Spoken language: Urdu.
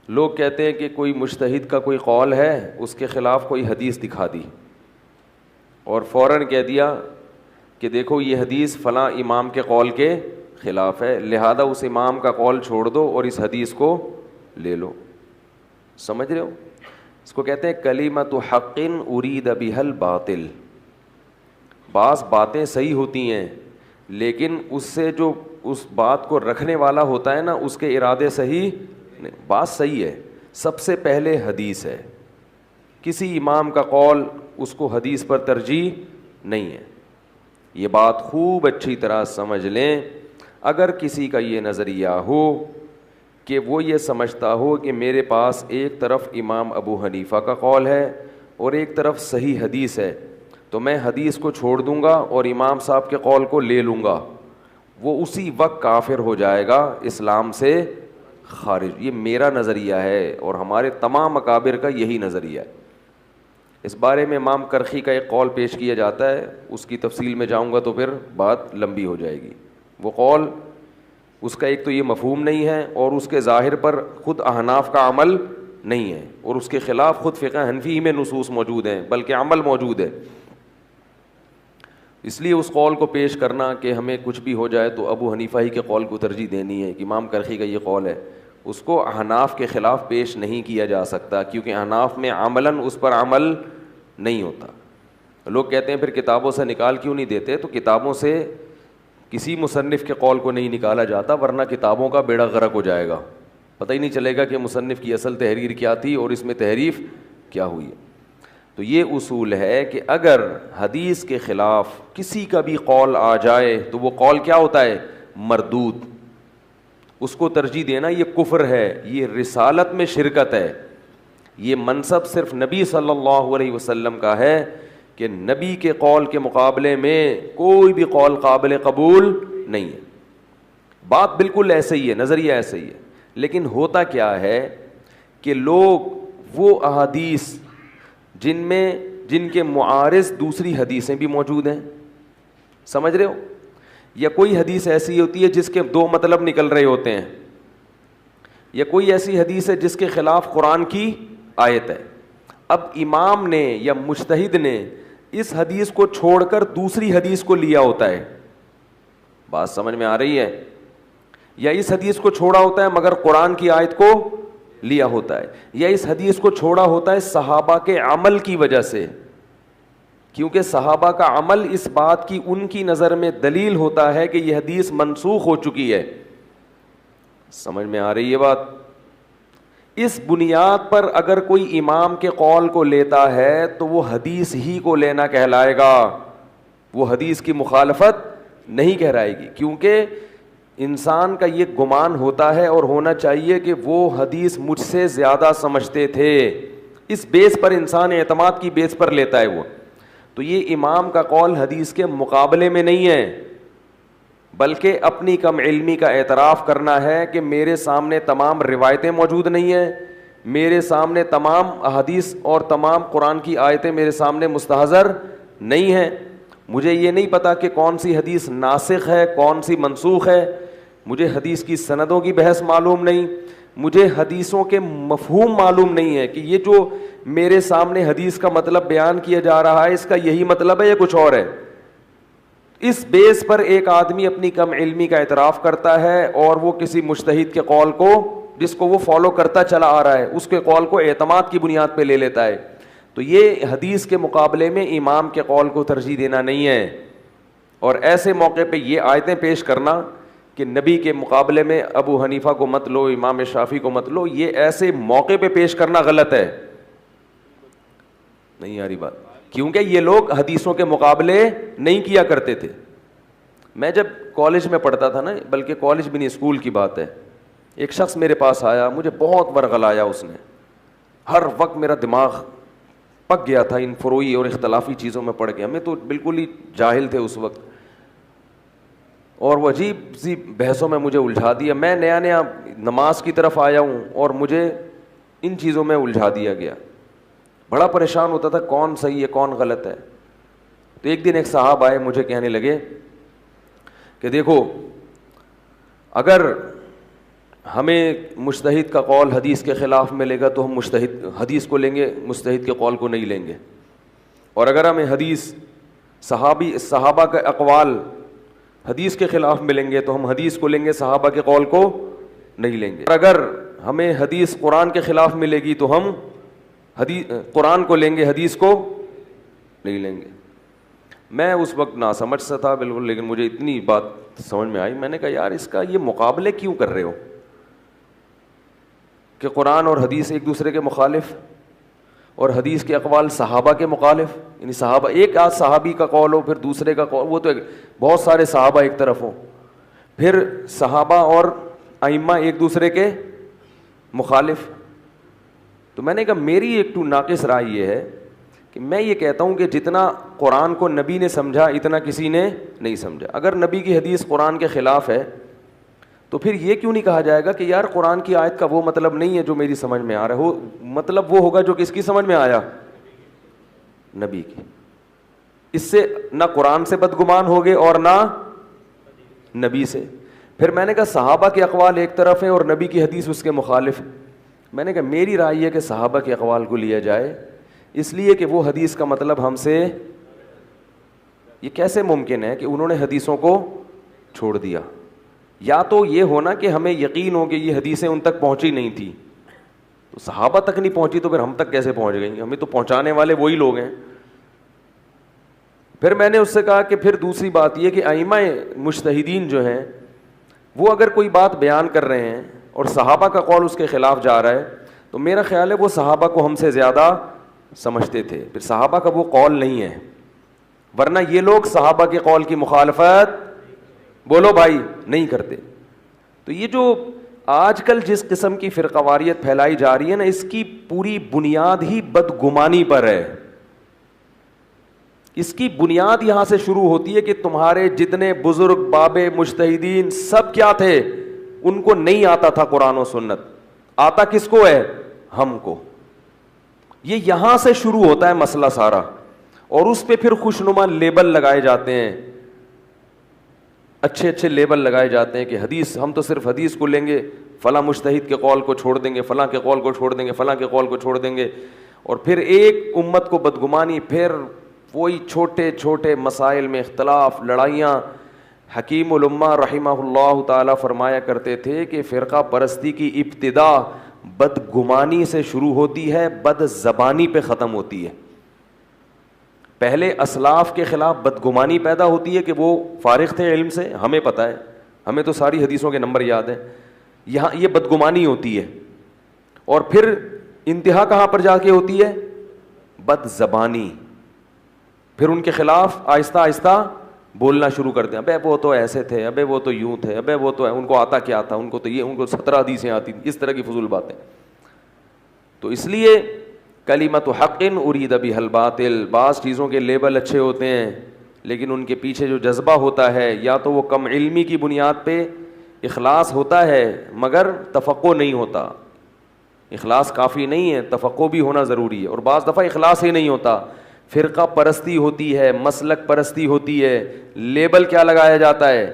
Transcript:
لوگ کہتے ہیں کہ کوئی مجتہد کا کوئی قول ہے, اس کے خلاف کوئی حدیث دکھا دی اور فوراً کہہ دیا کہ دیکھو یہ حدیث فلاں امام کے قول کے خلاف ہے, لہذا اس امام کا قول چھوڑ دو اور اس حدیث کو لے لو. سمجھ رہے ہو؟ اس کو کہتے ہیں کلمۃ حق ارید بها الباطل. بعض باتیں صحیح ہوتی ہیں لیکن اس سے جو اس بات کو رکھنے والا ہوتا ہے نا, اس کے ارادے صحیح نہیں. بات صحیح ہے, سب سے پہلے حدیث ہے, کسی امام کا قول اس کو حدیث پر ترجیح نہیں ہے. یہ بات خوب اچھی طرح سمجھ لیں. اگر کسی کا یہ نظریہ ہو کہ وہ یہ سمجھتا ہو کہ میرے پاس ایک طرف امام ابو حنیفہ کا قول ہے اور ایک طرف صحیح حدیث ہے, تو میں حدیث کو چھوڑ دوں گا اور امام صاحب کے قول کو لے لوں گا, وہ اسی وقت کافر ہو جائے گا, اسلام سے خارج. یہ میرا نظریہ ہے اور ہمارے تمام اکابر کا یہی نظریہ ہے. اس بارے میں امام کرخی کا ایک قول پیش کیا جاتا ہے, اس کی تفصیل میں جاؤں گا تو پھر بات لمبی ہو جائے گی. وہ قول اس کا ایک تو یہ مفہوم نہیں ہے اور اس کے ظاہر پر خود احناف کا عمل نہیں ہے, اور اس کے خلاف خود فقہ حنفی میں نصوص موجود ہیں بلکہ عمل موجود ہے. اس لیے اس قول کو پیش کرنا کہ ہمیں کچھ بھی ہو جائے تو ابو حنیفہ ہی کے قول کو ترجیح دینی ہے کہ امام کرخی کا یہ قول ہے, اس کو احناف کے خلاف پیش نہیں کیا جا سکتا, کیونکہ احناف میں عملاً اس پر عمل نہیں ہوتا. لوگ کہتے ہیں پھر کتابوں سے نکال کیوں نہیں دیتے, تو کتابوں سے کسی مصنف کے قول کو نہیں نکالا جاتا, ورنہ کتابوں کا بیڑا غرق ہو جائے گا, پتہ ہی نہیں چلے گا کہ مصنف کی اصل تحریر کیا تھی اور اس میں تحریف کیا ہوئی ہے. تو یہ اصول ہے کہ اگر حدیث کے خلاف کسی کا بھی قول آ جائے تو وہ قول کیا ہوتا ہے, مردود. اس کو ترجیح دینا یہ کفر ہے, یہ رسالت میں شرکت ہے. یہ منصب صرف نبی صلی اللہ علیہ وسلم کا ہے کہ نبی کے قول کے مقابلے میں کوئی بھی قول قابل قبول نہیں ہے. بات بالکل ایسے ہی ہے, نظریہ ایسے ہی ہے, لیکن ہوتا کیا ہے کہ لوگ وہ احادیث جن کے معارض دوسری حدیثیں بھی موجود ہیں, سمجھ رہے ہو, یا کوئی حدیث ایسی ہوتی ہے جس کے دو مطلب نکل رہے ہوتے ہیں, یا کوئی ایسی حدیث ہے جس کے خلاف قرآن کی آیت ہے. اب امام نے یا مجتہد نے اس حدیث کو چھوڑ کر دوسری حدیث کو لیا ہوتا ہے, بات سمجھ میں آ رہی ہے, یا اس حدیث کو چھوڑا ہوتا ہے مگر قرآن کی آیت کو لیا ہوتا ہے, یا اس حدیث کو چھوڑا ہوتا ہے صحابہ کے عمل کی وجہ سے, کیونکہ صحابہ کا عمل اس بات کی ان کی نظر میں دلیل ہوتا ہے کہ یہ حدیث منسوخ ہو چکی ہے. سمجھ میں آ رہی ہے بات؟ اس بنیاد پر اگر کوئی امام کے قول کو لیتا ہے تو وہ حدیث ہی کو لینا کہلائے گا, وہ حدیث کی مخالفت نہیں کہلائے گی, کیونکہ انسان کا یہ گمان ہوتا ہے اور ہونا چاہیے کہ وہ حدیث مجھ سے زیادہ سمجھتے تھے, اس بیس پر انسان اعتماد کی بیس پر لیتا ہے وہ. تو یہ امام کا قول حدیث کے مقابلے میں نہیں ہے, بلکہ اپنی کم علمی کا اعتراف کرنا ہے کہ میرے سامنے تمام روایتیں موجود نہیں ہیں, میرے سامنے تمام احادیث اور تمام قرآن کی آیتیں میرے سامنے مستحضر نہیں ہیں, مجھے یہ نہیں پتا کہ کون سی حدیث ناسخ ہے کون سی منسوخ ہے, مجھے حدیث کی سندوں کی بحث معلوم نہیں, مجھے حدیثوں کے مفہوم معلوم نہیں ہے کہ یہ جو میرے سامنے حدیث کا مطلب بیان کیا جا رہا ہے اس کا یہی مطلب ہے یا کچھ اور ہے. اس بیس پر ایک آدمی اپنی کم علمی کا اعتراف کرتا ہے اور وہ کسی مجتہد کے قول کو جس کو وہ فالو کرتا چلا آ رہا ہے اس کے قول کو اعتماد کی بنیاد پہ لے لیتا ہے. تو یہ حدیث کے مقابلے میں امام کے قول کو ترجیح دینا نہیں ہے, اور ایسے موقع پہ یہ آیتیں پیش کرنا کہ نبی کے مقابلے میں ابو حنیفہ کو مت لو, امام شافعی کو مت لو, یہ ایسے موقع پہ پیش کرنا غلط ہے. نہیں آ رہی بات؟ کیونکہ یہ لوگ حدیثوں کے مقابلے نہیں کیا کرتے تھے. میں جب کالج میں پڑھتا تھا نا, بلکہ کالج بھی نہیں اسکول کی بات ہے, ایک شخص میرے پاس آیا, مجھے بہت ورغلایا اس نے, ہر وقت میرا دماغ پک گیا تھا ان فروعی اور اختلافی چیزوں میں پڑ گیا, میں تو بالکل ہی جاہل تھے اس وقت, اور وہ عجیب سی بحثوں میں مجھے الجھا دیا. میں نیا نیا نماز کی طرف آیا ہوں اور مجھے ان چیزوں میں الجھا دیا گیا, بڑا پریشان ہوتا تھا کون صحیح ہے کون غلط ہے. تو ایک دن ایک صاحب آئے, مجھے کہنے لگے کہ دیکھو اگر ہمیں مجتہد کا قول حدیث کے خلاف ملے گا تو ہم حدیث کو لیں گے، مجتہد کے قول کو نہیں لیں گے. اور اگر ہمیں حدیث صحابہ کے اقوال حدیث کے خلاف ملیں گے تو ہم حدیث کو لیں گے، صحابہ کے قول کو نہیں لیں گے. اور اگر ہمیں حدیث قرآن کے خلاف ملے گی تو ہم قرآن کو لیں گے، حدیث کو نہیں لیں گے. میں اس وقت نہ سمجھ سا تھا بالکل، لیکن مجھے اتنی بات سمجھ میں آئی. میں نے کہا یار اس کا یہ مقابلے کیوں کر رہے ہو کہ قرآن اور حدیث ایک دوسرے کے مخالف، اور حدیث کے اقوال صحابہ کے مخالف. یعنی صحابہ ایک آدھ صحابی کا قول ہو، پھر دوسرے کا قول، وہ تو بہت سارے صحابہ ایک طرف ہوں، پھر صحابہ اور ائمہ ایک دوسرے کے مخالف. تو میں نے کہا میری ایک تو ناقص رائے یہ ہے کہ میں یہ کہتا ہوں کہ جتنا قرآن کو نبی نے سمجھا اتنا کسی نے نہیں سمجھا. اگر نبی کی حدیث قرآن کے خلاف ہے تو پھر یہ کیوں نہیں کہا جائے گا کہ یار قرآن کی آیت کا وہ مطلب نہیں ہے جو میری سمجھ میں آ رہا ہے، وہ مطلب وہ ہوگا جو کس کی سمجھ میں آیا، نبی کی. اس سے نہ قرآن سے بدگمان ہوگے اور نہ نبی سے. پھر میں نے کہا صحابہ کے اقوال ایک طرف ہیں اور نبی کی حدیث اس کے مخالف. میں نے کہا میری رائے یہ کہ صحابہ کے اقوال کو لیا جائے، اس لیے کہ وہ حدیث کا مطلب ہم سے، یہ کیسے ممکن ہے کہ انہوں نے حدیثوں کو چھوڑ دیا؟ یا تو یہ ہونا کہ ہمیں یقین ہو کہ یہ حدیثیں ان تک پہنچی نہیں تھی، تو صحابہ تک نہیں پہنچی تو پھر ہم تک کیسے پہنچ گئی؟ ہمیں تو پہنچانے والے وہی لوگ ہیں. پھر میں نے اس سے کہا کہ پھر دوسری بات یہ کہ ائمہ مجتہدین جو ہیں وہ اگر کوئی بات بیان کر رہے ہیں اور صحابہ کا قول اس کے خلاف جا رہا ہے تو میرا خیال ہے وہ صحابہ کو ہم سے زیادہ سمجھتے تھے، پھر صحابہ کا وہ قول نہیں ہے. ورنہ یہ لوگ صحابہ کے قول کی مخالفت بولو بھائی نہیں کرتے. تو یہ جو آج کل جس قسم کی فرقہ واریت پھیلائی جا رہی ہے نا، اس کی پوری بنیاد ہی بدگمانی پر ہے. اس کی بنیاد یہاں سے شروع ہوتی ہے کہ تمہارے جتنے بزرگ بابے مجتہدین سب کیا تھے، ان کو نہیں آتا تھا قرآن و سنت. آتا کس کو ہے؟ ہم کو. یہ یہاں سے شروع ہوتا ہے مسئلہ سارا، اور اس پہ پھر خوشنما لیبل لگائے جاتے ہیں، اچھے اچھے لیبل لگائے جاتے ہیں کہ حدیث، ہم تو صرف حدیث کو لیں گے، فلاں مجتہد کے قول کو چھوڑ دیں گے، فلاں کے قول کو چھوڑ دیں گے، فلاں کے قول کو چھوڑ دیں گے. اور پھر ایک امت کو بدگمانی، پھر وہی چھوٹے چھوٹے مسائل میں اختلاف، لڑائیاں. حکیم الامہ رحمہ اللہ تعالی فرمایا کرتے تھے کہ فرقہ پرستی کی ابتدا بدگمانی سے شروع ہوتی ہے، بد زبانی پہ ختم ہوتی ہے. پہلے اسلاف کے خلاف بدگمانی پیدا ہوتی ہے کہ وہ فارغ تھے علم سے، ہمیں پتہ ہے، ہمیں تو ساری حدیثوں کے نمبر یاد ہیں. یہاں یہ بدگمانی ہوتی ہے، اور پھر انتہا کہاں پر جا کے ہوتی ہے؟ بد زبانی. پھر ان کے خلاف آہستہ آہستہ بولنا شروع کرتے ہیں، ابے وہ تو ایسے تھے، ابے وہ تو یوں تھے، ابے وہ تو ان کو آتا کیا تھا، ان کو تو یہ، ان کو 17 حدیثیں آتی تھیں، اس طرح کی فضول باتیں. تو اس لیے کلمۃ حق ارید بہا الباطل، بعض چیزوں کے لیبل اچھے ہوتے ہیں لیکن ان کے پیچھے جو جذبہ ہوتا ہے، یا تو وہ کم علمی کی بنیاد پہ اخلاص ہوتا ہے مگر تفقہ نہیں ہوتا. اخلاص کافی نہیں ہے، تفقہ بھی ہونا ضروری ہے. اور بعض دفعہ اخلاص ہی نہیں ہوتا، فرقہ پرستی ہوتی ہے، مسلک پرستی ہوتی ہے. لیبل کیا لگایا جاتا ہے؟